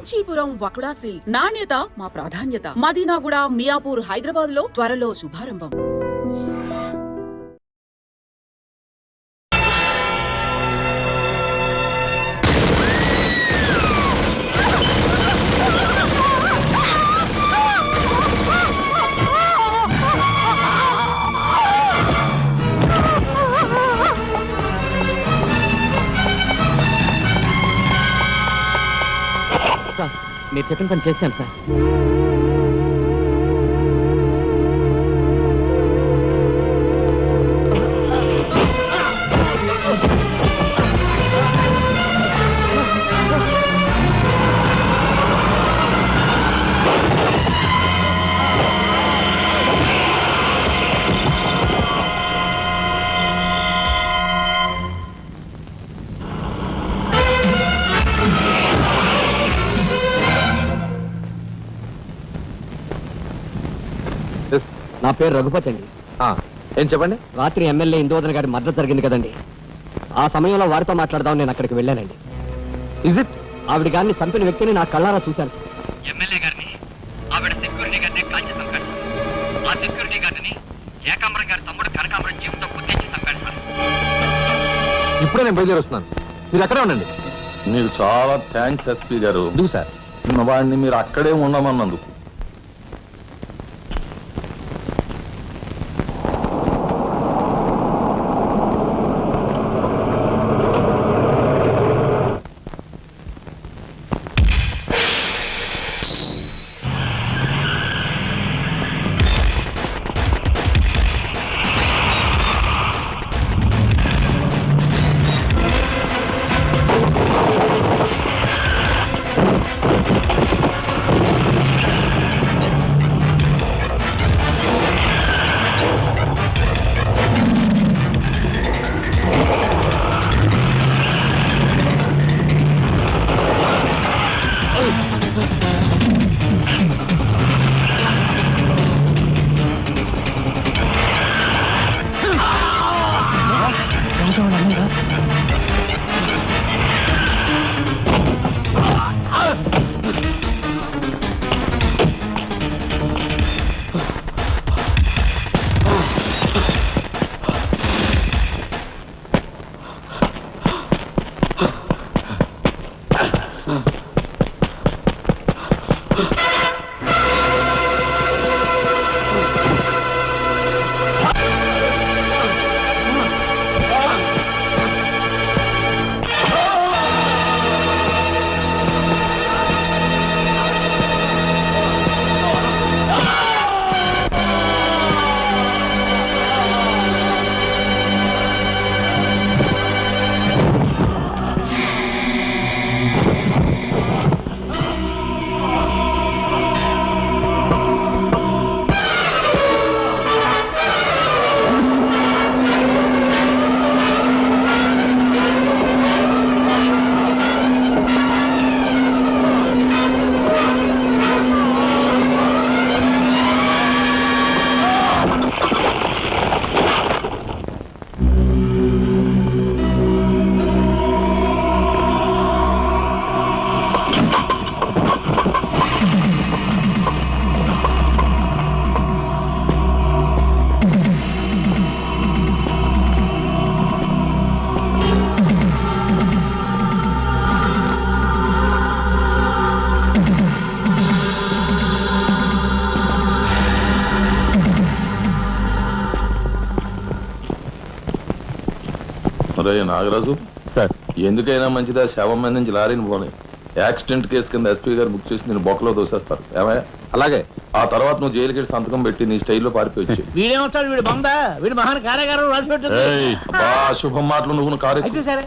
Kanchipuram వకుడా silks నాణ్యత మా ప్రాధాన్యత. మదీనాగూడ, మియాపూర్, హైదరాబాద్ లో త్వరలో శుభారంభం. మీరు చెప్పిన పని చేశాను సార్. నా పేరు రఘుపతి అండి. ఏం చెప్పండి. రాత్రి ఎమ్మెల్యే ఇందోదన్ గారి మర్డర్ జరిగింది కదండి, ఆ సమయంలో వారితో మాట్లాడదాం నేను అక్కడికి వెళ్ళానండి. Is it? ఆవిడ గారిని చంపిన వ్యక్తిని నా కళ్ళారా చూశాను. ఎమ్మెల్యే గారిని ఆవిడ సెక్యూరిటీ గారిని కాల్చి చంపాడు. ఆ సెక్యూరిటీ గారిని ఏకాంబరం గారి తమ్ముడు కనకాంబరం జీవితం గుర్తించి చంపాడు సార్. ఇప్పుడే నేను బయలుదేరి వస్తున్నాను, మీరు అక్కడే ఉండండి. మీరు చాలా థ్యాంక్స్ ఎస్పీ గారు. ఎందుకు సార్? వాడిని మీరు అక్కడే ఉండమన్నందుకు. నాగరాజు సార్, ఎందుకైనా మంచిదా శవం మీద నుంచి లారీని పోనీ. యాక్సిడెంట్ కేసు కింద ఎస్పీ గారు బుక్ చేసి నేను బొక్కలో దోసేస్తారు. ఏమయ్యా? అలాగే. ఆ తర్వాత నువ్వు జైలుకి సంతకం పెట్టి నీ స్టైల్లో పారిపోయి. వీడేమవుతాడు? వీడు బందా, వీడు మహాన్ కార్యగారం రాసి పెట్టు. శుభం మాటలు నువ్వు కారు. సరే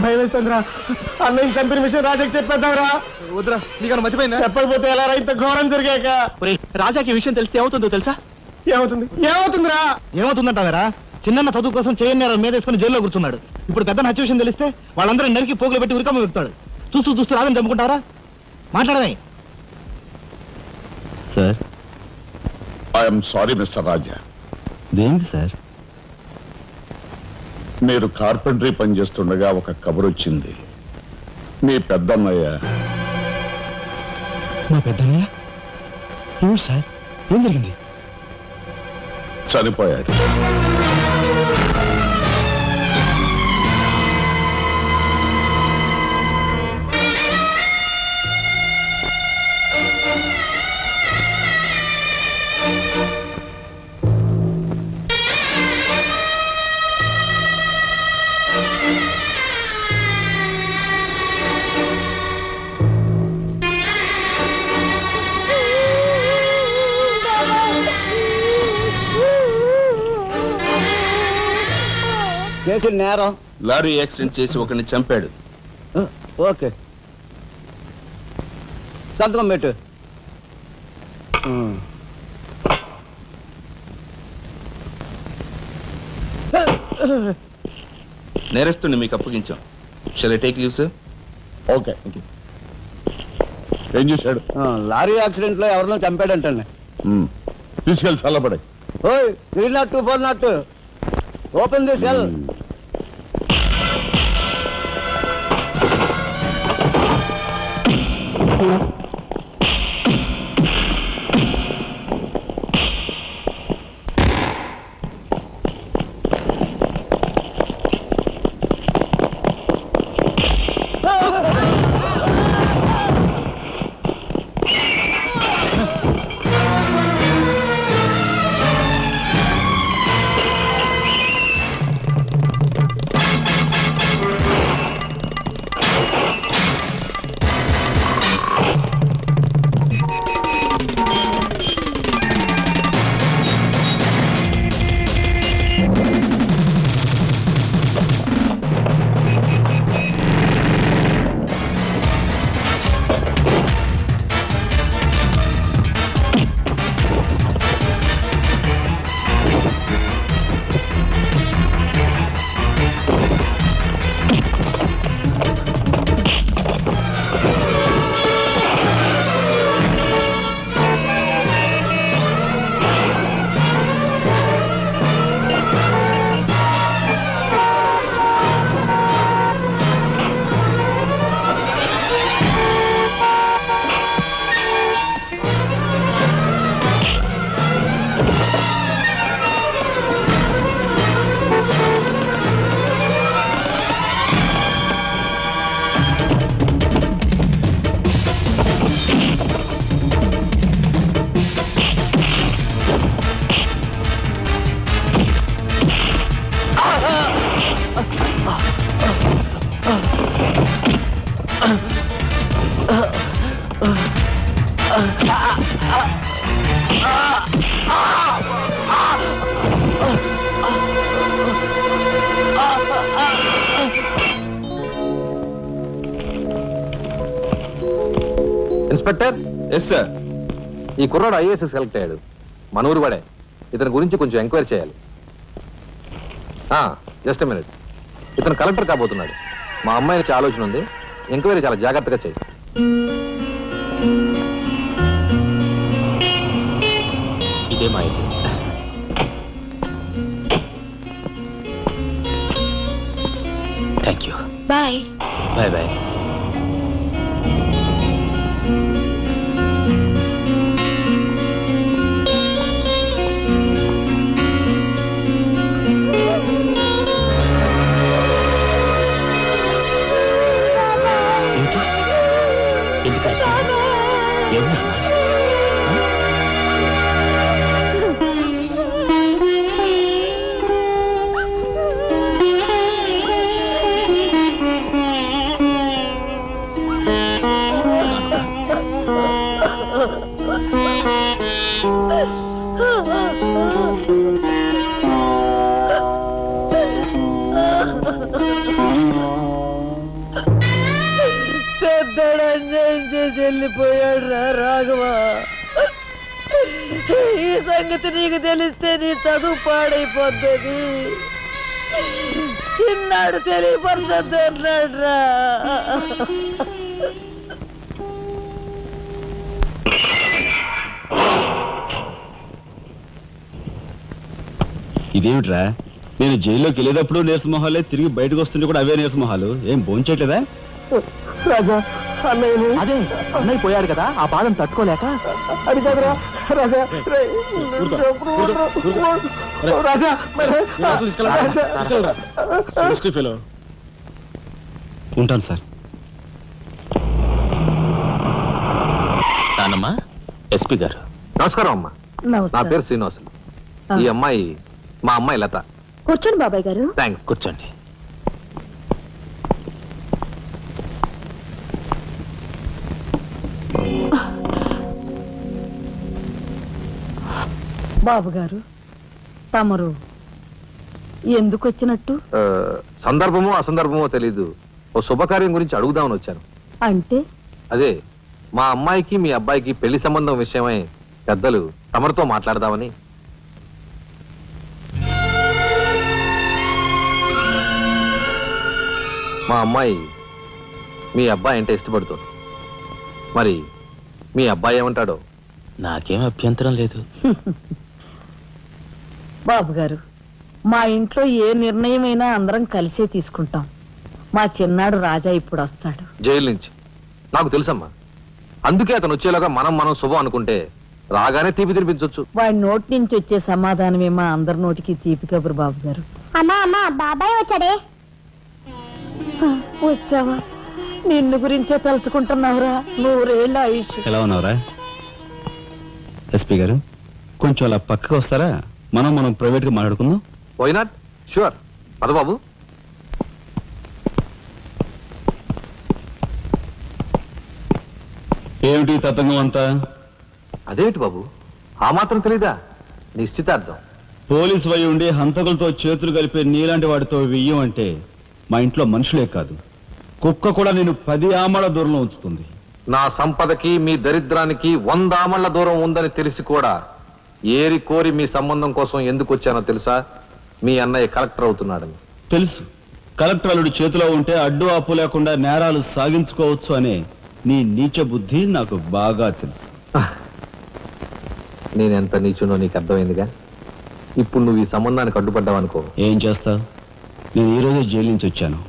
భయం వేస్తుందిరా. అన్నయ్య చంపిన విషయం రాజాకి చెప్పేద్దాంరా. వద్దురా, నీకన్నా మర్చిపోయిందా? చెప్పకపోతే ఎలా రా, ఇంత ఘోరం జరిగాక. రాజాకి విషయం తెలిస్తే ఏమవుతుందో తెలుసా? ఏమవుతుందిరా? ఏమవుతుందంటారా? చిన్న చదువు కోసం చేయన్నారు మీద వేసుకుని జైల్లో కూర్చున్నాడు. ఇప్పుడు పెద్ద హత్య విషయం తెలిస్తే వాళ్ళందరూ నరికి పోగులు పెట్టి ఉరికమ్మ వెళ్తాడు. చూస్తూ రాదని చంపుకుంటారా? మాట్లాడమే సార్. ఐఎమ్ సారీ మిస్టర్ రాజా, దేనికి సార్? మీరు కార్పెంటరీ పని చేస్తుండగా ఒక కబురు వచ్చింది. మీ పెద్దన్నయ్య మా పెద్దన్నయ్య ఏమిటి సార్? ఏం జరిగింది? చనిపోయాడు. చేసిన నేరం. లారీ యాక్సిడెంట్ చేసి ఒకరిని చంపాడు. ఓకే, సంతకం పెట్టు. నేరస్తుని మీకు అప్పగించాం. Shall I take leave sir? Okay. ఏం చేశాడు? లారీ యాక్సిడెంట్ లో ఎవరినో చంపాడంటండి. తీసుకెళ్ళి చల్లబడే. ఓయ్, 302, 402, open the cell. Inspector. Yes sir. ఈ కుర్రాడు ఐఏఎస్ సెలెక్ట్ అయ్యాడు. మన ఊరు వాడే. ఇతని గురించి కొంచెం ఎంక్వైరీ చేయాలి. Just minute. ఇతను కలెక్టర్ కాబోతున్నాడు. మా అమ్మాయి నుంచి ఆలోచన ఉంది. ఎంక్వైరీ చాలా జాగ్రత్తగా చేయి. ఇదే మా అయితే. Thank you. Bye. Bye bye. వెళ్ళిపోయాడు రా రాఘవ. ఈ సంగతి నీకు తెలిస్తే నీ చదువు పాడైపోతుంది. చిన్నాడు తెలియపరచద్దు అన్నాడు రా. ఇదేమిట్రా, నేను జైల్లోకి వెళ్ళేటప్పుడు నీరసమొహాలే, తిరిగి బయటకు వస్తుంటే కూడా అవే నీరసమొహాలు. ఏం భోంచేయట్లేదా? రాజా అన్నయ్యని అదే అన్నయ్య పోయాడు కదా, ఆ బాధను తట్టుకోలేక. అది కాదురా రాజా రేయ్, రాజా మరి రాజా. ఉంటాను సార్. నానమ్మా, ఎస్పీ గారు నమస్కారం అమ్మా. నా పేరు శ్రీనివాసులు. ఈ అమ్మాయి మా అమ్మాయి లత. కూర్చోండి బాబాయ్ గారు. థ్యాంక్స్. కూర్చోండి. బాబు గారు, తమరు ఎందుకు వచ్చినట్టు? సందర్భమో అసందర్భమో తెలీదు, ఓ శుభకార్యం గురించి అడుగుదామని వచ్చాను. అంటే అదే మా అమ్మాయికి మీ అబ్బాయికి పెళ్లి సంబంధం విషయమై పెద్దలు తమరితో మాట్లాడదామని. మా అమ్మాయి మీ అబ్బాయి అంటే ఇష్టపడుతుంది. మరి మీ అబ్బాయి ఏమంటాడో? నాకేం అభ్యంతరం లేదు. బాబు గారు, మా ఇంట్లో ఏ నిర్ణయమైనా అందరం కలిసే తీసుకుంటాం. మా చిన్నాడు రాజా ఇప్పుడు వస్తాడు జైలు నుంచి. నాకు తెలుసమ్మా, అందుకే అతను వచ్చేలాగా మనం శుభం అనుకుంటే రాగానే తీపి తినిపించవచ్చు. వాడి నోటి నుంచి వచ్చే సమాధానమే మా అందరి నోటికి తీపి కబురు. బాబు గారు, అమ్మా బాబాయ్ వచ్చాడే. వచ్చావా? నిన్ను గురించే తలుచుకుంటున్నావురా. 100 ఏళ్ళ ఆయుష్. ఎలా ఉన్నావురా? ఎస్పీ గారు, కొంచెం అలా పక్కకు వస్తారా? మనం ప్రైవేట్గా మాట్లాడుకుందాం. Why not? షూర్. పదబాబు. ఏమిటి తతంగం అంతా? అదేమిటి బాబు, ఆ మాత్రం తెలీదా? నిశ్చితార్థం. పోలీసు వై ఉండి హంతకులతో చేతులు కలిపే నీలాంటి వాడితో వెయ్యం అంటే మా ఇంట్లో మనుషులే కాదు, కుక్క కూడా నేను 10 ఆమళ్ల దూరంలో ఉంచుతుంది. నా సంపదకి మీ దరిద్రానికి 100 ఆమళ్ల దూరం ఉందని తెలిసి కూడా ఏరి కోరి మీ సంబంధం కోసం ఎందుకు వచ్చానో తెలుసా? మీ అన్నయ్య కలెక్టర్ అవుతున్నాడని. తెలుసు. కలెక్టర్ అల్లుడి చేతిలో ఉంటే అడ్డు ఆపు లేకుండా నేరాలు సాగించుకోవచ్చు అనే నీ నీచ బుద్ధి నాకు బాగా తెలుసు. నేనెంత నీచునో నీకు అర్థమైందిగా. ఇప్పుడు నువ్వు ఈ సంబంధానికి అడ్డుపడ్డావనుకో. ఏం చేస్తావు? నేను ఈ రోజే జైలు నుంచి వచ్చాను.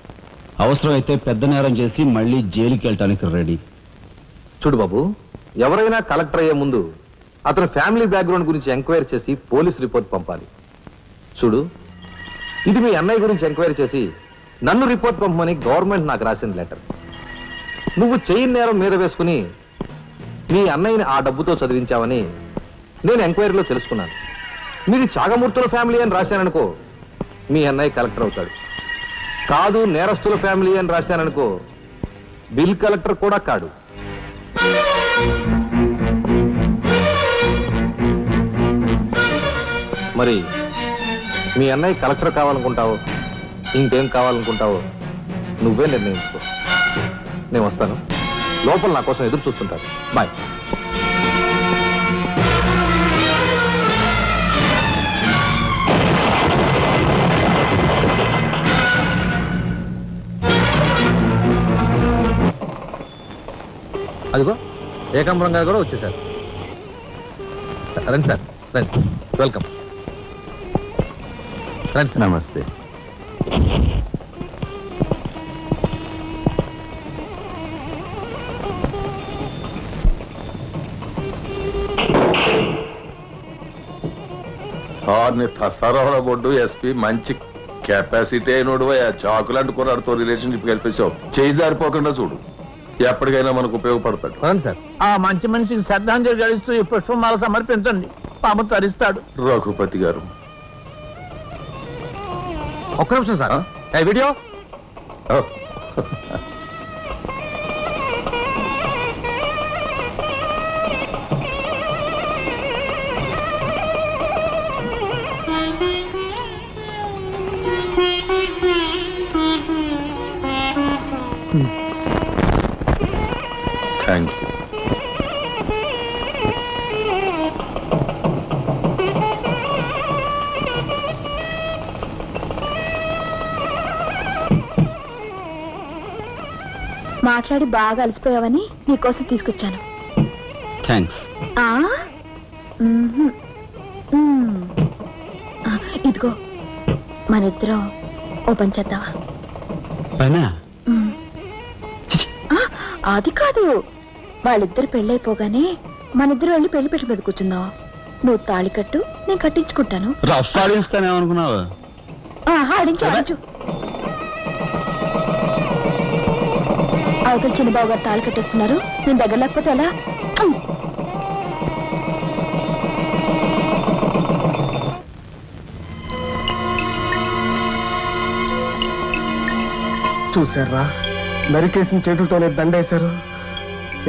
అవసరమైతే పెద్ద నేరం చేసి మళ్ళీ జైలుకి వెళ్ళటానికి రెడీ. చూడు బాబు, ఎవరైనా కలెక్టర్ అయ్యే ముందు అతని ఫ్యామిలీ బ్యాక్గ్రౌండ్ గురించి ఎంక్వైరీ చేసి పోలీస్ రిపోర్ట్ పంపాలి. చూడు, ఇది మీ అన్నయ్య గురించి ఎంక్వైరీ చేసి నన్ను రిపోర్ట్ పంపమని గవర్నమెంట్ నాకు రాసిన లెటర్. నువ్వు చెయ్యి నేరం మీద వేసుకుని మీ అన్నయ్యని ఆ డబ్బుతో చదివించావని నేను ఎంక్వైరీలో తెలుసుకున్నాను. మీది చాగమూర్తుల ఫ్యామిలీ అని రాశాననుకో, మీ అన్నయ్య కలెక్టర్ అవుతాడు. కాదు నేరస్తుల ఫ్యామిలీ అని రాశాననుకో, బిల్ కలెక్టర్ కూడా కాడు. మరి మీ అన్నయ్య కలెక్టర్ కావాలనుకుంటావో ఇంకేం కావాలనుకుంటావో నువ్వే నిర్ణయించుకో. నేను వస్తాను. లోపల నా కోసం ఎదురు చూస్తుంటాను. బాయ్. అదిగో ఏకాంబరం గారు కూడా వచ్చేసారు. రండి సార్, రండి. వెల్కమ్. రండి. నమస్తే. సరవర బొడ్డు ఎస్పీ మంచి కెపాసిటీ అయినోడు. ఆ చాకులాంటి కుర్రాడితో రిలేషన్షిప్ కల్పించావు. చేయి జారిపోకుండా చూడు, ఎప్పటికైనా మనకు ఉపయోగపడతాడు. రండి సార్. ఆ మంచి మనిషికి శ్రద్ధాంజలి గడిస్తూ ఈ పుష్పమాల సమర్పించండి. పాము తరిస్తాడు. రఘుపతి గారు, ఒక్క నిమిషం సార్. Video thank you. మాట్లాడి బాగా అలసిపోయావని నీకోసం తీసుకొచ్చాను. థ్యాంక్స్. ఇదిగో ఇదిగో మనిద్దరం ఓ పని చేద్దావా? పైనా ఆ, అది కాదు, వాళ్ళిద్దరు పెళ్ళైపోగానే మనిద్దరం వెళ్ళి పెళ్లి పీటల మీద కూర్చుందాం. నువ్వు తాళి కట్టు, నేను కట్టించుకుంటాను. రఫ్ ఆడిస్తానేమనుకున్నావు? ఆడించు ఆడించు. అవతల చిన్నబాబు గారు తాళి కట్టేస్తున్నారు, నేను దగ్గర లేకపోతే ఎలా? చూసారా, నరికేసిన చేతులతోనే దండేశారు.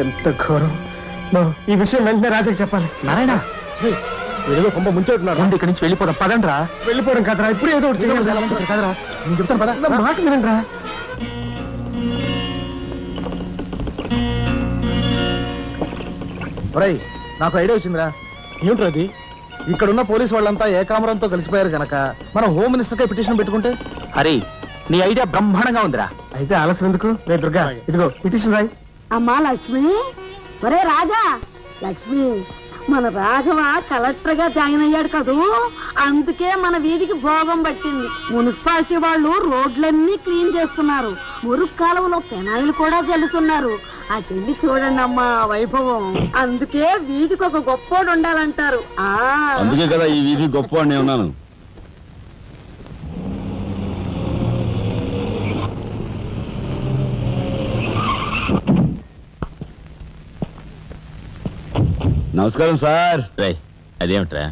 ఎంత ఘోరం. ఈ విషయం వెంటనే రాజాకి చెప్పాలి. నారాయణ, ఏదో కొంప ముంచెట్టున్నారు. ఇక్కడి నుంచి వెళ్ళిపోదాం, పదండ్రా. వెళ్ళిపోవడం కదరా, ఇప్పుడు ఏదో ఒకటి చేయాలి కదరా. నేను చెప్తాను పద, నా మాట వినండిరా. ఒరేయ్, నాకు ఐడియా వచ్చిందిరా. ఏమిట్రా అది? ఇక్కడున్న పోలీసు వాళ్ళంతా ఏకామరంతో కలిసిపోయారు గనక మనం హోమ్ మినిస్టర్కే పిటిషన్ పెట్టుకుంటే. హరి, నీ ఐడియా బ్రహ్మాండంగా ఉందిరా. అయితే ఆలస్యం ఎందుకు? రే దుర్గా, ఇదిగో పిటిషన్ రాయి. అమ్మా లక్ష్మి, ఒరే రాజా, లక్ష్మి, మన రాఘవ కలెక్టర్ గా జాయిన్ అయ్యాడు కదూ, అందుకే మన వీధికి భోగం పట్టింది. మున్సిపాలిటీ వాళ్ళు రోడ్లన్నీ క్లీన్ చేస్తున్నారు, మురుగు కాలువలో పెనాయిలు కూడా చల్లుతున్నారు. ఆ చెల్లి చూడండి అమ్మా వైభవం. అందుకే వీధికి ఒక గొప్పోడు ఉండాలంటారు. అందుకే కదా ఈ వీధి గొప్పవాడిని ఉన్నాను. నమస్కారం సార్. అదేమిట్రా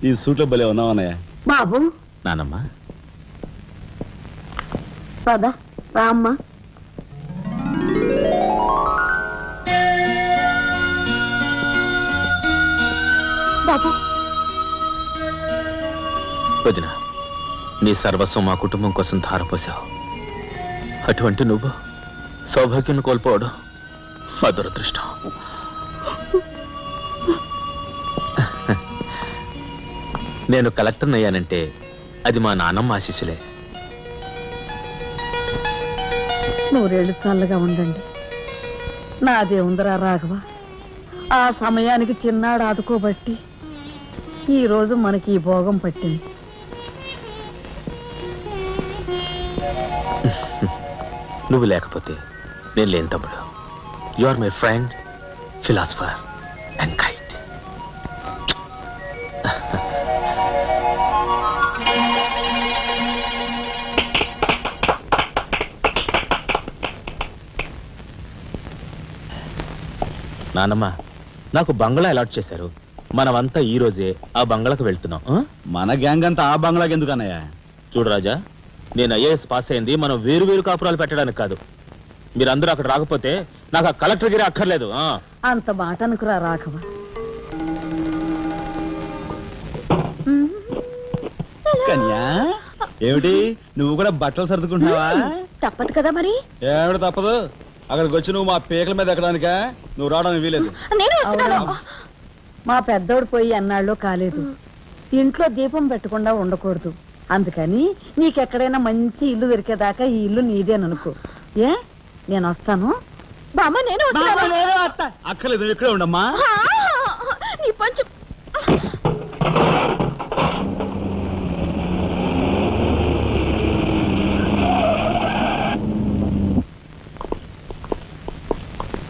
ఈ సూట్లో భలే ఉన్నావన్నయ్య. బాబు నానమ్మా, పద రామ్మా. బాబు, వదిన, నీ సర్వస్వం మా కుటుంబం కోసం ధారపోసావు. అటువంటి నువ్వు సౌభాగ్యం కోల్పోవడం మా దురదృష్టం. నేను కలెక్టర్ అయ్యానంటే అది మా నాన్నమ్మ ఆశీస్సులే. నూరేళ్ళు చల్లగా ఉండండి. నాదే ఉందరా రాఘవ, ఆ సమయానికి చిన్నాడు ఆదుకోబట్టి ఈ రోజు మనకి ఈ భోగం పట్టింది. నువ్వు లేకపోతే నేను లేని తమ్ముడు. You are my friend, philosopher and guide. నానమ్మ, నాకు బంగ్లా అలాట్ చేశారు. మనమంతా ఈ రోజే ఆ బంగ్లాకు వెళ్తున్నాం. మన గ్యాంగ్ అంతా ఆ బంగ్లాకి ఎందుకు అన్నయ్య? చూడు రాజా, నేను ఐఏఎస్ పాస్ అయింది మనం వేరు వేరు కాపురాలు పెట్టడానికి కాదు. మీరందరూ అక్కడ రాకపోతే నాకు ఆ కలెక్టర్ గిరి అక్కర్లేదు. అంత మాట అనుకురా రాఘవ. కన్యా, ఏమిటి నువ్వు కూడా బట్టలు సర్దుకుంటున్నావా? తప్పదు కదా మరి. ఏమిటి తప్పదు? అక్కడికి వచ్చి నువ్వు మా పీకల మీద ఎక్కడానికా? నువ్వు రావడానికి వీలేదు. నేను వస్తున్నాను. మా పెద్దోడు పోయి అన్నాళ్ళు కాలేదు. ఇంట్లో దీపం పెట్టకుండా ఉండకూడదు. అందుకని నీకెక్కడైనా మంచి ఇల్లు దొరికేదాకా ఈ ఇల్లు నీదేననుకో. ఏ, నేను వస్తాను. బామ్మ, నేను వస్తున్నాను. అక్కర్లేదు, నువ్వు ఇక్కడే ఉండమ్మా. నీ పంచు.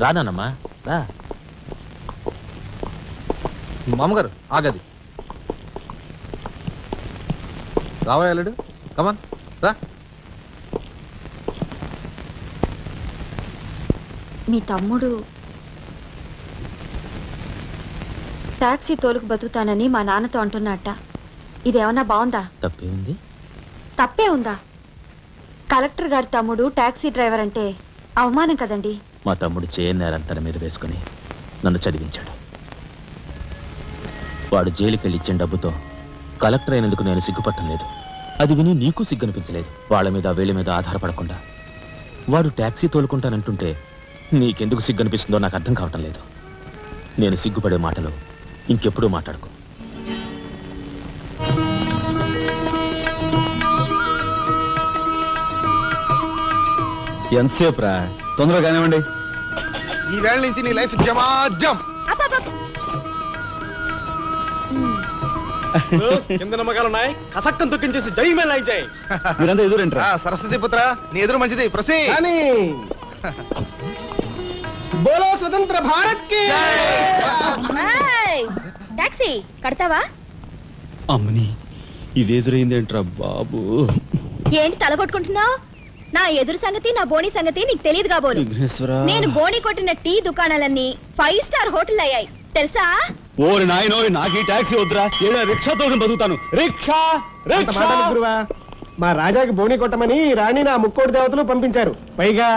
రానమ్మా, రా. మామగారు ఆగది. రావాయలుడు, కమాన్ రా. మీ తమ్ముడు టాక్సీ తోలుకు బతుకుతానని మా నాన్నతో అంటున్నట్ట. ఇదేమన్నా బాగుందా? తప్పే ఉంది. తప్పే ఉందా? కలెక్టర్ గారి తమ్ముడు టాక్సీ డ్రైవర్ అంటే అవమానం కదండి. మా తమ్ముడు చేయన్నారని తన మీద వేసుకుని నన్ను చదివించాడు. వాడు జైలుకెళ్ళి ఇచ్చిన డబ్బుతో కలెక్టర్ అయినందుకు నేను సిగ్గుపట్టం లేదు. అది విని నీకు సిగ్గనిపించలేదు. వాళ్ళ మీద వీళ్ళ మీద ఆధారపడకుండా వాడు టాక్సీ తోలుకుంటానంటుంటే నీకెందుకు సిగ్గనిపిస్తుందో నాకు అర్థం కావటం లేదు. నేను సిగ్గుపడే మాటలు ఇంకెప్పుడూ మాట్లాడుకో. ఎంతసేపు రా? తొందరగా కానివ్వండి. ఈ వేళ నుంచి నీ లైఫ్ జమాజం. కింద నమ్మకాలు ఉన్నాయి కసక్కం తొక్కించేసి జై మేళాయించాయి. మీరంతా ఎదురేంట్రా? సరస్వతి పుత్ర నీ ఎదురు మంచిది ప్రసీ కానీ బోలో స్వతంత్ర భారత్ కి టాక్సీ కడతావా? అమ్మని ఇది ఎదురైందేంట్రా బాబు? ఏంటి తలగొట్టుకుంటున్నావు? నా ఎదురు సంగతి నా బోని సంగతి నీకు తెలియదు కాబోలు. విఘ్నేశ్వరా, నేను బోని కొట్టిన టీ దుకాణాలన్నీ 5 స్టార్ హోటల్ అయ్యాయి తెలుసా? ఓరి నాయనో, నాకు ఈ టాక్సీ వద్దురా. ఏదైనా రిక్షా తోటి బతుకుతాను. రిక్షా అంత రిక్షా. మాటలు గురువా. మా రాజాకి బోని కొట్టమని రాణి నా ముక్కోటి దేవతలు పంపించారు. పైగా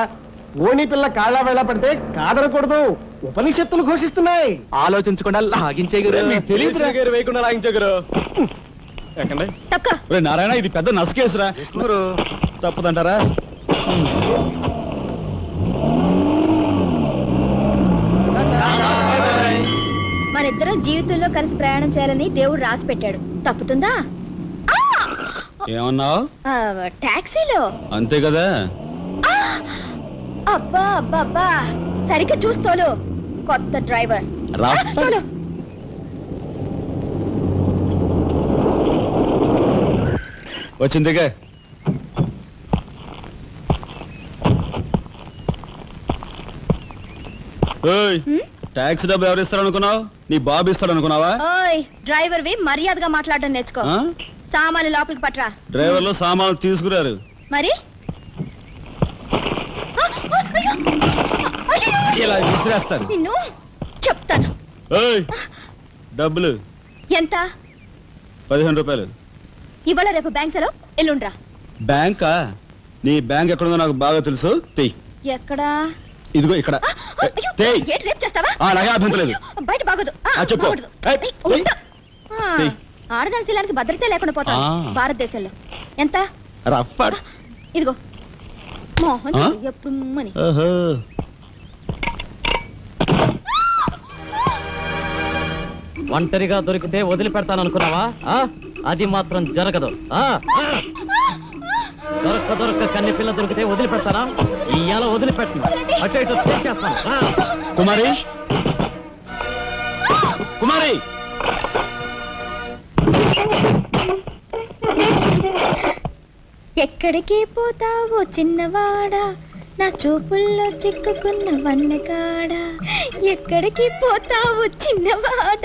ఓణి పిల్ల కాళ్ళ వేళ పడితే కాదనకూడదు, ఉపనిషత్తులు ఘోషిస్తున్నాయి. ఆలోచించకుండా లాగించే మీకు తెలియదు గారు వేయకుండా లాగించగరు. ఎక్కండి. తక్క ఒరే నారాయణ, ఇది పెద్ద నసకేసురా. తప్పదంటారా? మనిద్దరం జీవితంలో కలిసి ప్రయాణం చేయాలని దేవుడు రాసి పెట్టాడు. తప్పుతుందా? ఏమన్నావు? టాక్సీలో అంతే కదా. అబ్బా అబ్బా అబ్బా, సరిగ్గా చూస్తోలు. కొత్త డ్రైవర్ రా. తోలు. వచ్చిందిగా. ఓయ్, ట్యాక్సీ డబ్బు ఎవరు ఇస్తారు అనుకున్నావు? నీ బాబు ఇస్తాడు అనుకున్నావా? ఓయ్ డ్రైవర్ వి మర్యాదగా మాట్లాడడం నేర్చుకో. ఆ? సామాన్లు లోపలికి పట్రా. డ్రైవర్లు సామాన్లు తీసుకురారు. మరి ఇలా విసిరేస్తారు. నిన్ను చెప్తాను. ఓయ్, డబ్బులు ఎంత? 15 రూపాయలు. ఇవాళ రేపు బ్యాంక్ సెలవు, ఎల్లుండ్రా. బ్యాంకా? నీ బ్యాంక్ ఎక్కడుందో నాకు బాగా తెలుసు. తెయ్. ఎక్కడా? ఇదిగో ఇక్కడ. అయ్యో, తెయ్. ఏంటి రేపు చేస్తావా? అలాగే అభ్యంతరం లేదు. బయట బాగోదు. చెప్పు. బాగోదు. ఏయ్, ఏయ్, ఏయ్. ఉండు. ఏయ్. ఆడదాని శీలానికి భద్రత లేకుండా పోతాం భారతదేశంలో. ఎంత? రఫ్. ఇదిగో మోహన్ ఆ? ఎప్పుడు మని. ఓహో. ఒంటరిగా దొరికితే వదిలిపెడతాననుకున్నావా? అది మాత్రం జరగదు. దొరక్క కన్ని పిల్ల దొరికితే వదిలిపెడతానా? ఇయ్యాల వదిలిపెట్టను. అటు ఇటు చేస్తాను. కుమారి, కుమారి. ఎక్కడికి పోతావో చిన్నవాడా, నా చూపుల్లో చిక్కుకున్న వన్నెకాడా. ఎక్కడికి పోతావో చిన్నవాడా.